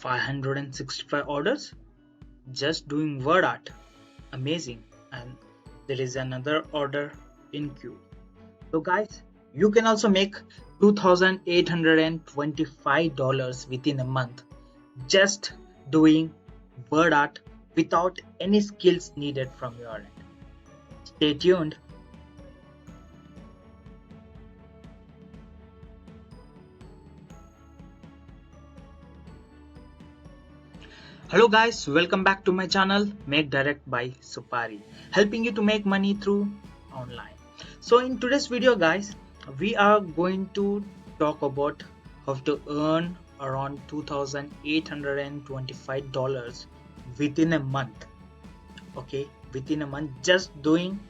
565 orders just doing word art. Amazing. And there is another order in queue. So guys, you can also make $2,825 within a month just doing word art without any skills needed from your end. Stay tuned. Hello guys, welcome back to my channel Make Direct by Supari, helping you to make money through online. So in today's video guys, we are going to talk about how to earn around $2,825 within a month. Okay, within a month, just doing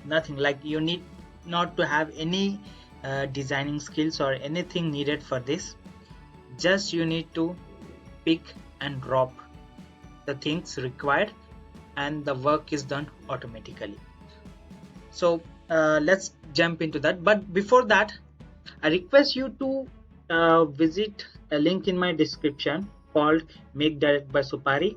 nothing. Like, you need not to have any designing skills or anything needed for this. Just you need to pick and drop the things required and the work is done automatically. So let's jump into that. But before that, I request you to visit a link in my description called Make Direct by Supari.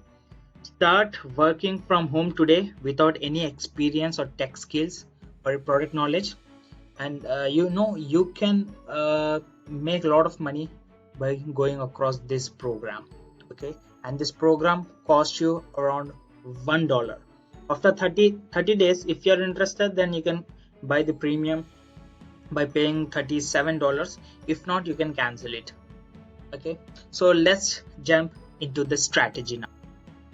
Start working from home today without any experience or tech skills or product knowledge, and you can make a lot of money by going across this program. Okay, and this program costs you around $1. After 30 days, if you're interested, then you can buy the premium by paying $37. If not, you can cancel it. Okay, so let's jump into the strategy now.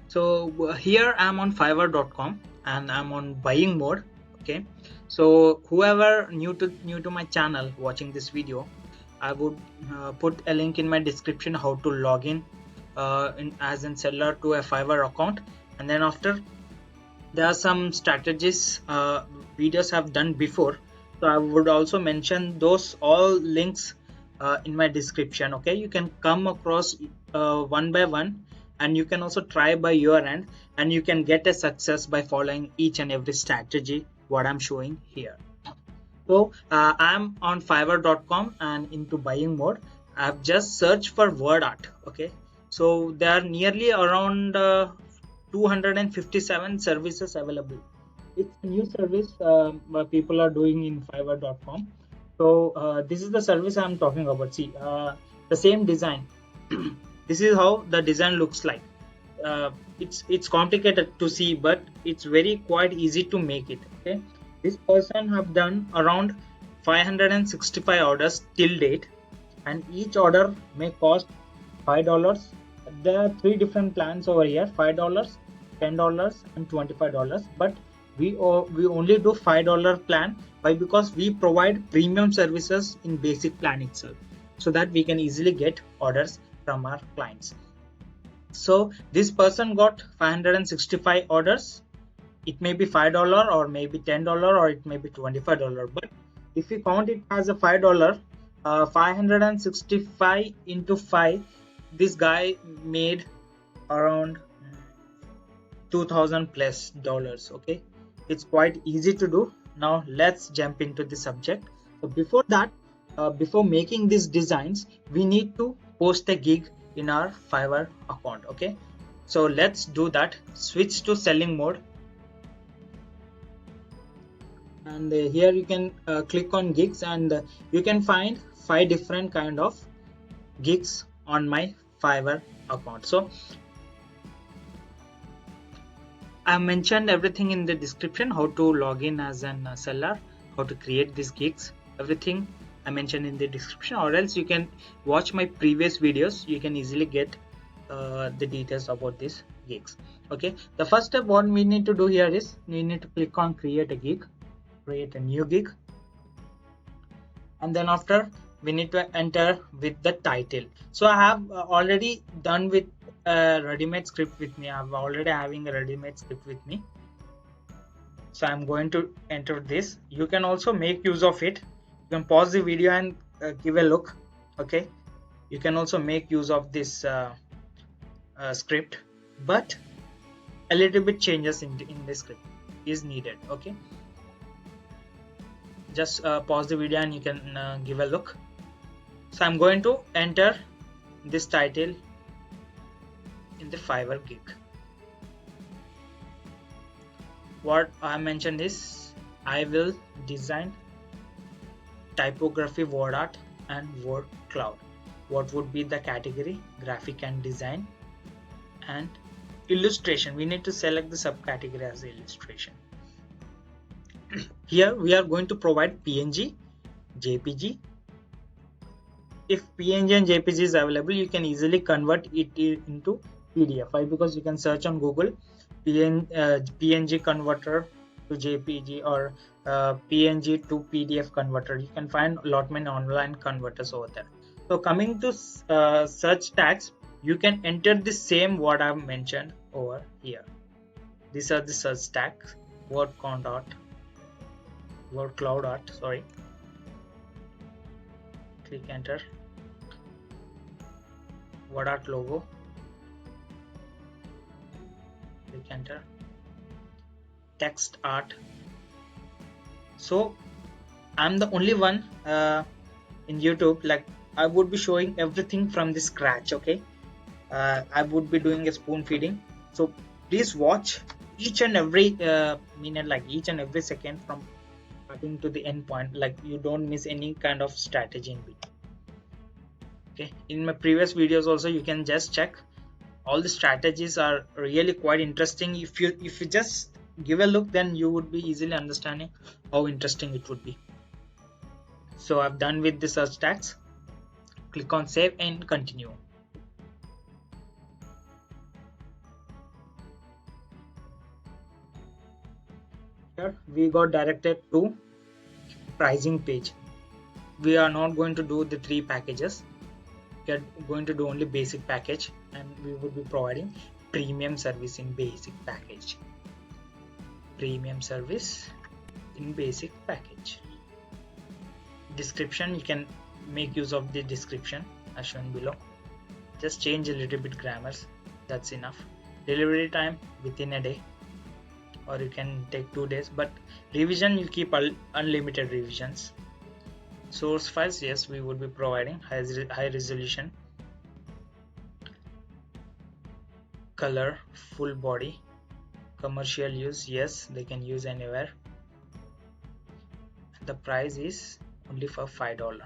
So here I'm on Fiverr.com and I'm on buying mode. Okay, so whoever new to my channel watching this video, I would put a link in my description how to log in as a seller to a Fiverr account. And then after, there are some strategies videos have done before, so I would also mention those all links in my description. Okay, you can come across one by one, and you can also try by your end, and you can get a success by following each and every strategy what I'm showing here. So I'm on Fiverr.com and into buying mode. I've just searched for word art. Okay, so there are nearly around 257 services available. It's a new service people are doing in Fiverr.com. So this is the service I'm talking about. See, the same design. This is how the design looks like. It's complicated to see, but it's very quite easy to make it. Okay, this person have done around 565 orders till date, and each order may cost $5. There are 3 different plans over here: $5, $10 and $25. But we only do $5 plan. Why? Because we provide premium services in basic plan itself, so that we can easily get orders from our clients. So this person got 565 orders. It may be $5 or maybe $10 or it may be $25. But if you count it as a $5, 565 into 5, this guy made around $2,000 plus. Okay, it's quite easy to do. Now let's jump into the subject. So before that, before making these designs, we need to post a gig in our Fiverr account. Okay, so let's do that. Switch to selling mode, and here you can click on gigs, and you can find 5 different kind of gigs on my Fiverr account. So I mentioned everything in the description, how to log in as a seller, how to create these gigs, everything I mentioned in the description, or else you can watch my previous videos. You can easily get the details about these gigs. Okay, the first step what we need to do here is we need to click on create a gig, create a new gig, and then after we need to enter with the title. So I have already done with a ready-made script with me. I'm already having a ready-made script with me, so I'm going to enter this. You can also make use of it. You can pause the video and give a look. Okay, you can also make use of this script, but a little bit changes in the script is needed. Okay, just pause the video and you can give a look. So I'm going to enter this title in the Fiverr gig. What I mentioned is I will design typography, word art and word cloud. What would be the category? Graphic and design and illustration. We need to select the subcategory as illustration. Here we are going to provide PNG, JPG. If PNG and JPG is available, you can easily convert it into PDF. Why? Because you can search on Google PNG converter to JPG or PNG to PDF converter. You can find a lot many online converters over there. So coming to search tags, you can enter the same what I've mentioned over here. These are the search tags: word cloud art. Sorry. Click enter. Word art logo. Click enter. Text art. So I'm the only one in YouTube, like I would be showing everything from the scratch. Okay, I would be doing a spoon feeding, so please watch each and every minute, like each and every second from starting to the end point, like you don't miss any kind of strategy in between. Okay, in my previous videos also you can just check, all the strategies are really quite interesting. If you just give a look, then you would be easily understanding how interesting it would be. So I've done with the search tags. Click on save and continue. Here we got directed to pricing page. We are not going to do the 3 packages. We are going to do only basic package, and we would be providing premium service in basic package. Premium service in basic package. Description, you can make use of the description as shown below. Just change a little bit grammars, that's enough. Delivery time within a day, or you can take 2 days, but revision you keep unlimited revisions. Source files, yes, we would be providing high resolution. Color, full body. Commercial use, yes, they can use anywhere. The price is only for $5.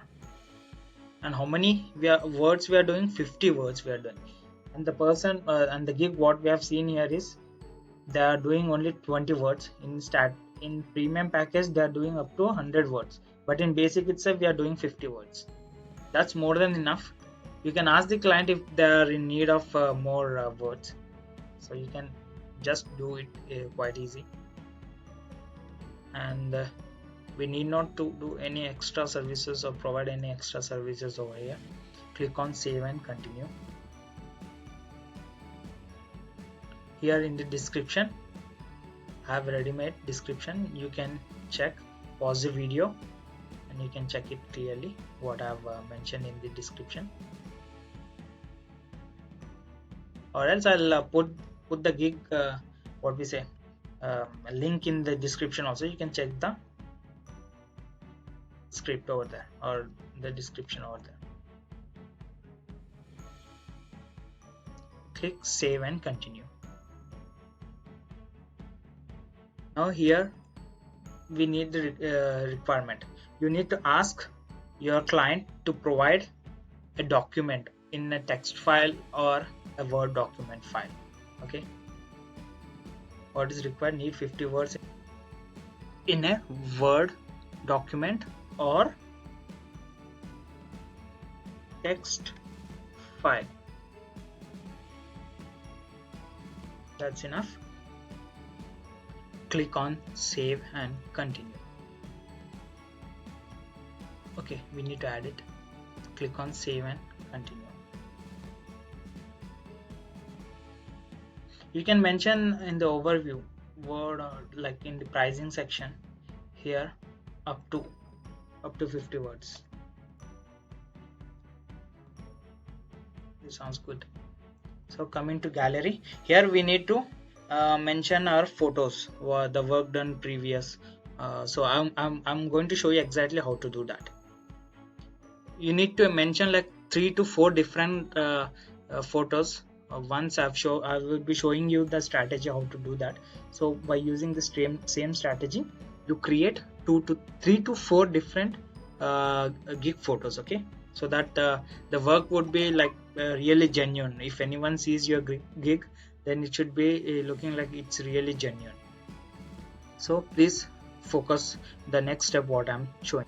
And how many words we are doing? 50 words we are doing. And the person and the gig what we have seen here is they are doing only 20 words. In premium package they are doing up to 100 words, but in basic itself we are doing 50 words. That's more than enough. You can ask the client if they are in need of more words, so you can just do it quite easy. And we need not to do any extra services or provide any extra services over here. Click on save and continue. Here in the description I have a ready-made description. You can check, pause the video, and you can check it clearly what I have mentioned in the description. Or else I'll put the gig a link in the description also. You can check the script over there or the description over there. Click save and continue. Now here we need the requirement. You need to ask your client to provide a document in a text file or a Word document file. Okay, what is required? Need 50 words in a Word document or text file. That's enough. Click on save and continue. Okay, we need to add it. Click on save and continue. You can mention in the overview word or like in the pricing section here up to 50 words. This sounds good. So coming to gallery, here we need to mention our photos or the work done previous. So I'm going to show you exactly how to do that. You need to mention like 3 to 4 different photos once I will be showing you the strategy how to do that. So by using the same strategy, you create 2 to 3 to 4 different gig photos, okay, so that the work would be like really genuine. If anyone sees your gig, then it should be looking like it's really genuine. So please focus the next step what I'm showing.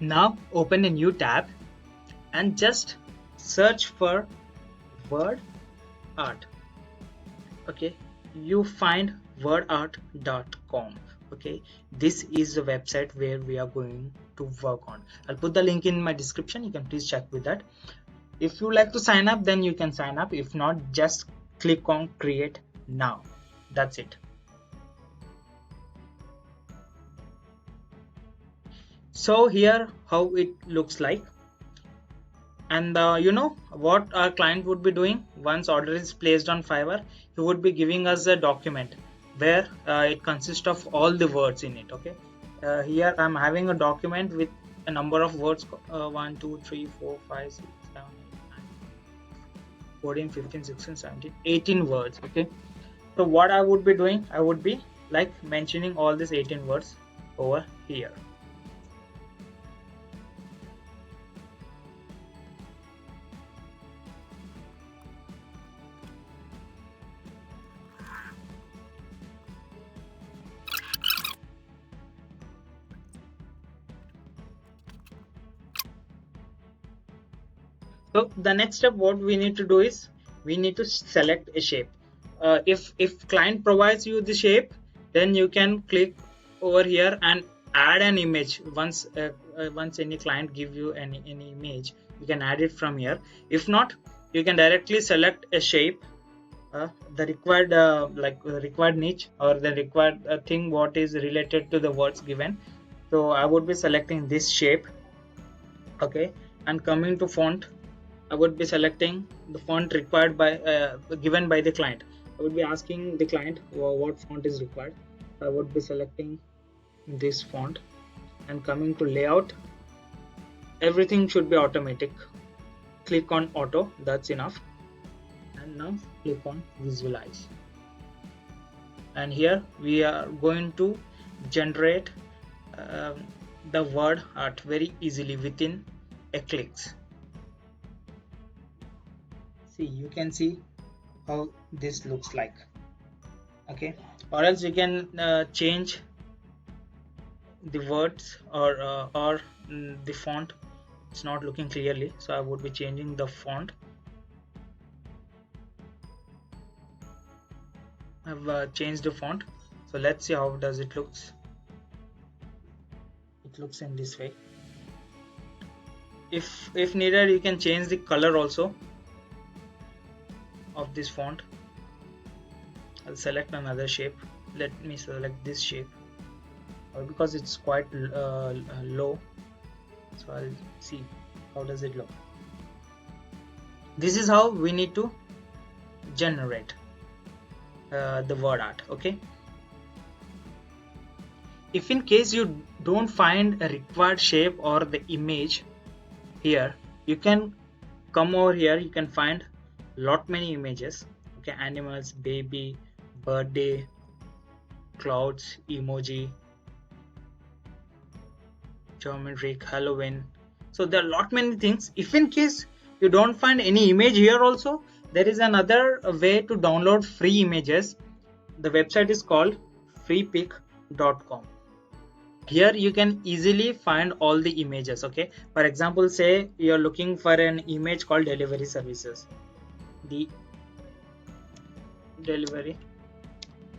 Now open a new tab and just search for word art. Okay, you find wordart.com. okay, this is the website where we are going to work on. I'll put the link in my description, you can please check with that. If you like to sign up, then you can sign up. If not, just click on create now. That's it. So here how it looks like. And you know what our client would be doing once order is placed on Fiverr? He would be giving us a document where it consists of all the words in it. Okay, here I'm having a document with a number of words 1 2 3 4 5 6 7 8 9 14 15 16 17 18 words. Okay, so what I would be doing, I would be like mentioning all these 18 words over here. So the next step what we need to do is we need to select a shape. If client provides you the shape, then you can click over here and add an image. Once any client give you any image, you can add it from here. If not, you can directly select a shape, the required required niche or the required thing what is related to the words given. So I would be selecting this shape. Okay, and coming to font, I would be selecting the font required by given by the client. I would be asking the client what font is required. I would be selecting this font, and coming to layout, everything should be automatic. Click on auto, that's enough. And now click on visualize. And here we are going to generate the word art very easily within a clicks. See, you can see how this looks like. Okay, or else you can change the words or the font. It's not looking clearly, so I would be changing the font. I've changed the font, so let's see how does it looks. It looks in this way. If needed, you can change the color also of this font. I'll select another shape. Let me select this shape because it's quite low, so I'll see how does it look. This is how we need to generate the word art. Okay, if in case you don't find a required shape or the image here, you can come over here, you can find lot many images. Okay, animals, baby, birthday, clouds, emoji, geometric, Halloween. So there are lot many things. If in case you don't find any image here also, there is another way to download free images. The website is called freepik.com. Here you can easily find all the images. Okay, for example, say you're looking for an image called delivery services. The delivery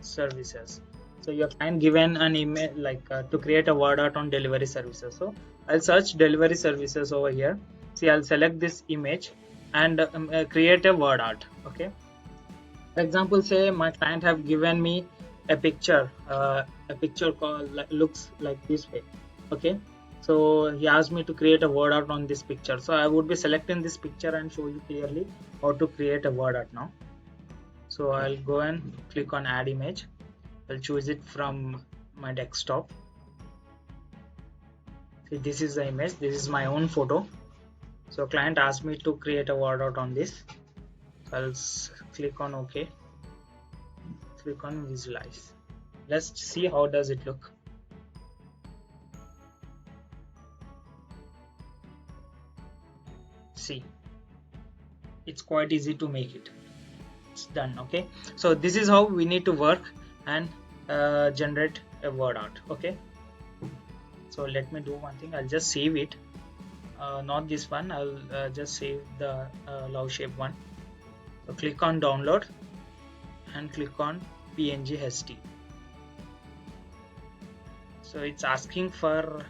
services, so your client given an image like to create a word art on delivery services. So I'll search delivery services over here. See, I'll select this image and create a word art. Okay, for example, say my client have given me a picture called looks like this way. Okay, so he asked me to create a word art on this picture, so I would be selecting this picture and show you clearly how to create a word art now. So I'll go and click on add image. I'll choose it from my desktop. See, this is the image, this is my own photo. So client asked me to create a word out on this. So I'll click on OK, click on visualize. Let's see how does it look. See, it's quite easy to make it. It's done. Okay, so this is how we need to work and generate a word art. Okay, so let me do one thing. I'll just save it, not this one. I'll just save the love shape one. So click on download and click on png ht. So it's asking for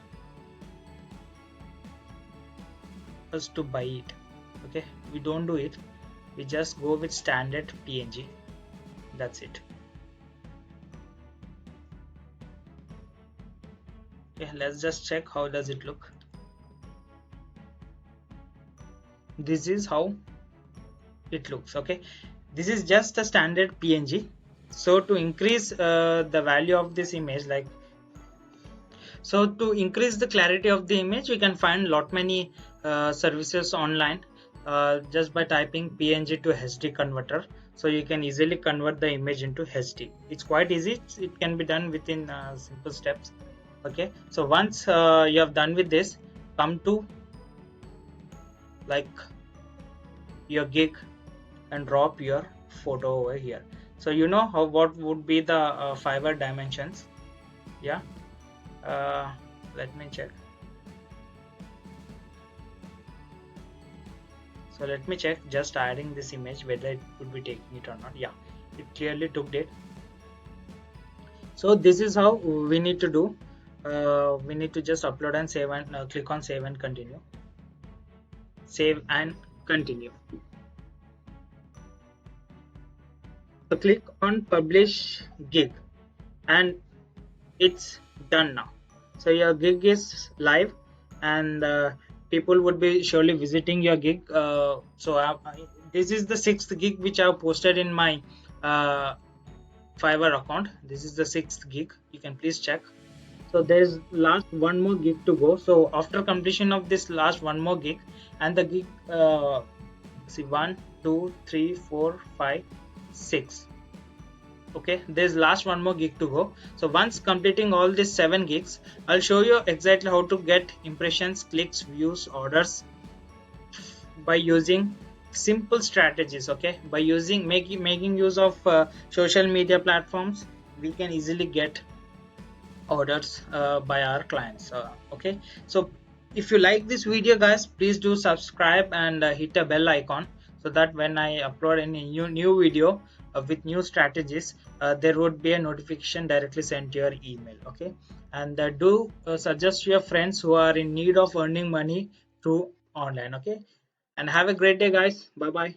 us to buy it. Okay, we don't do it, we just go with standard png. That's it. Okay, let's just check how does it look. This is how it looks. Okay, this is just a standard png. So to increase the value of this image, like, so to increase the clarity of the image, we can find lot many services online, just by typing png to hd converter. So you can easily convert the image into hd. It's quite easy, it can be done within simple steps. Okay, so once you have done with this, come to like your gig and drop your photo over here. So you know how what would be the Fiverr dimensions. Yeah, let me check. So let me check just adding this image whether it would be taking it or not. Yeah, it clearly took it. So this is how we need to do. We need to just upload and save and click on save and continue. Save and continue. So click on publish gig and it's done now. So your gig is live and people would be surely visiting your gig. This is the 6th gig which I have posted in my Fiverr account. This is the 6th gig, you can please check. So there's last one more gig to go. So after completion of this last one more gig, and the gig see 1 2 3 4 5 6. Okay, there's last one more gig to go. So once completing all these 7 gigs, I'll show you exactly how to get impressions, clicks, views, orders by using simple strategies. Okay, by using making use of social media platforms, we can easily get orders by our clients. Okay, so if you like this video guys, please do subscribe and hit a bell icon, so that when I upload any new video with new strategies, there would be a notification directly sent to your email. Okay, and do suggest your friends who are in need of earning money through online. Okay, and have a great day guys. Bye bye.